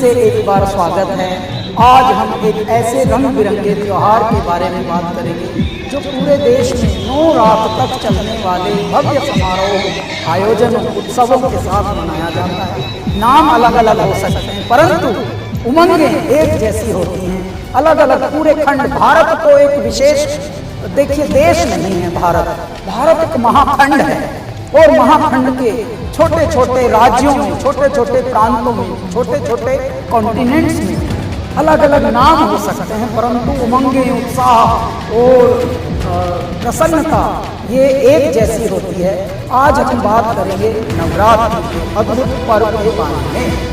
से एक बार स्वागत है। आज हम एक ऐसे रंग बिरंगे त्योहार के बारे में बात करेंगे जो पूरे देश में 9 रात तक चलने वाले भव्य समारोह, आयोजनों, उत्सवों के साथ मनाया जाता है। नाम अलग अलग हो सकते हैं परंतु उमंगें एक जैसी होती हैं। अलग अलग पूरे खंड, भारत तो एक विशेष, देखिए देश नहीं है भारत एक महाखंड है और महाखंड के छोटे छोटे राज्यों में, छोटे छोटे प्रांतों में, छोटे छोटे कॉन्टिनेंट्स में अलग अलग नाम हो सकते हैं परंतु उमंगें, उत्साह और प्रसन्नता ये एक जैसी होती है। आज हम बात करेंगे नवरात्र के अद्भुत पर्व के बारे में।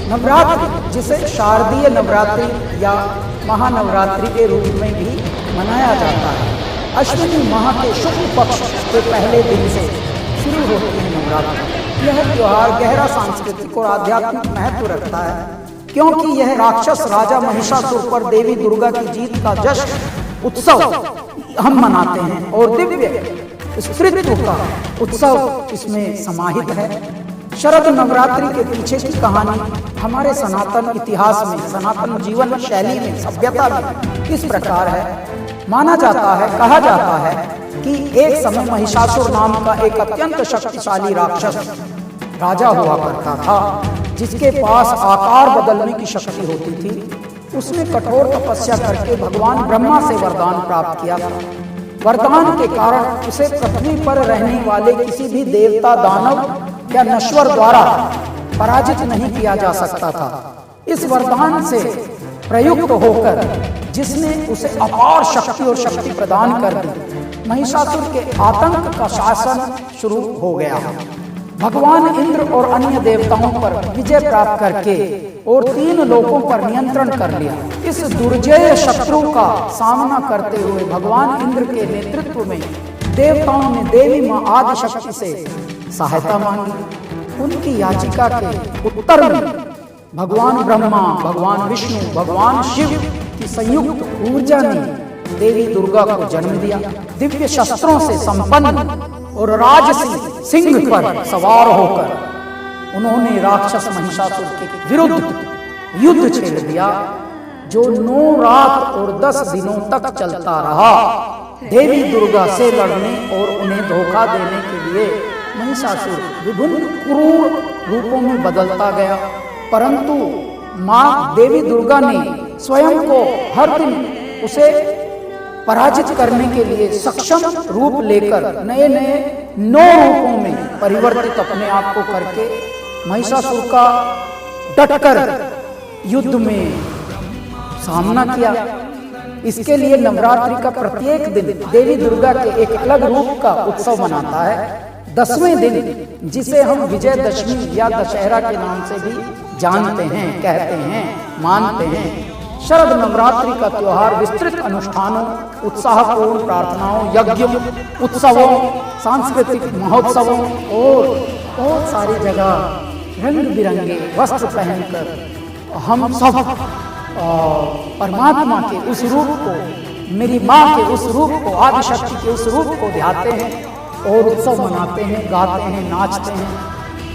नवरात्रि, जिसे शारदीय नवरात्रि या महानवरात्रि के रूप में भी मनाया जाता है, अश्विनी माह के शुक्ल पक्ष के पहले दिन से शुरू होती है नवरात्रि। यह त्योहार गहरा सांस्कृतिक और आध्यात्मिक महत्व रखता है क्योंकि यह राक्षस राजा महिषासुर पर देवी दुर्गा की जीत का जश्न, उत्सव हम मनाते हैं और दिव्य स्त्रीत्व का उत्सव इसमें समाहित है। शरद नवरात्रि के पीछे की कहानी हमारे सनातन इतिहास में, सनातन जीवन शैली में, सभ्यता में इस प्रकार है। माना जाता है, कहा जाता है कि एक समय महिषासुर नाम का एक अत्यंत शक्तिशाली राक्षस राजा हुआ करता था जिसके पास आकार बदलने की शक्ति होती थी। उसने कठोर तपस्या करके भगवान ब्रह्मा से वरदान प्राप्त किया था। वरदान के कारण उसे पृथ्वी पर रहने वाले किसी भी देवता, दानव या नश्वर द्वारा पराजित नहीं किया जा सकता था। इस वरदान से प्रयुक्त होकर जिसने उसे अपार शक्ति और शक्ति प्रदान कर दी, महिषासुर के आतंक का शासन शुरू हो गया। भगवान इंद्र और अन्य देवताओं पर विजय प्राप्त करके और 3 लोकों पर नियंत्रण कर लिया। इस दुर्जय शत्रु का सामना करते हुए भगवान इंद्र के नेतृत्व में देवताओं ने देवी मां आदिशक्ति से सहायता मांगी। उनकी याचिका के उत्तर में भगवान ब्रह्मा, भगवान विष्णु, भगवान शिव की संयुक्त ऊर्जा ने देवी दुर्गा को जन्म दिया। दिव्य शस्त्रों से संपन्न और राजसी सिंह पर सवार होकर उन्होंने राक्षस महिषासुर के विरुद्ध युद्ध छेड़ दिया जो 9 रात और 10 दिनों तक चलता रहा। देवी दुर्गा से लड़ने और उन्हें धोखा देने के लिए महिषासुर विभिन्न क्रूर रूपों में बदलता गया परंतु मां देवी दुर्गा ने स्वयं को हर दिन उसे पराजित करने के लिए सक्षम रूप लेकर नए नए 9 रूपों में परिवर्तित अपने आप को करके महिषासुर का डटकर युद्ध में सामना किया। इसके लिए नवरात्रि का प्रत्येक दिन देवी दुर्गा के एक अलग रूप का उत्सव मनाता है। 10वें दिन, जिसे हम विजयदशमी या दशहरा के नाम से भी जानते हैं, कहते हैं, मानते हैं, शरद नवरात्रि का त्योहार विस्तृत अनुष्ठानों, उत्साहपूर्ण प्रार्थनाओं, यज्ञों, उत्सवों, सांस्कृतिक महोत्सवों और बहुत सारी जगह रंग बिरंगे वस्त्र पहनकर हम सब परमात्मा के उस रूप को, मेरी माँ के उस रूप को, आदिशक्ति के उस रूप को ध्याते हैं और उत्सव मनाते हैं, गाते हैं, नाचते हैं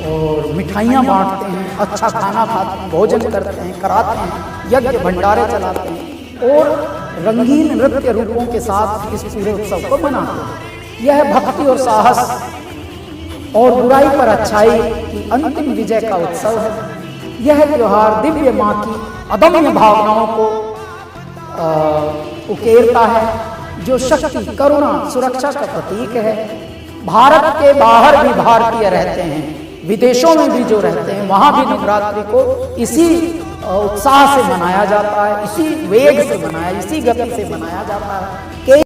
और मिठाइयाँ बांटते हैं, अच्छा खाना खाते हैं, भोजन करते हैं, कराते हैं, यज्ञ भंडारे चलाते हैं और रंगीन नृत्य रूपों के साथ इस पूरे उत्सव को मनाते हैं। यह भक्ति और साहस और बुराई पर अच्छाई की अंतिम विजय का उत्सव है। यह त्योहार दिव्य माँ की अदम्य भावनाओं को उकेरता है जो शक्ति, करुणा, सुरक्षा का प्रतीक है। भारत के बाहर भी भारतीय रहते हैं, विदेशों में भी जो रहते हैं वहां भी नवरात्रि को इसी उत्साह से मनाया जाता है, इसी वेग से मनाया, इसी गति से मनाया जाता है।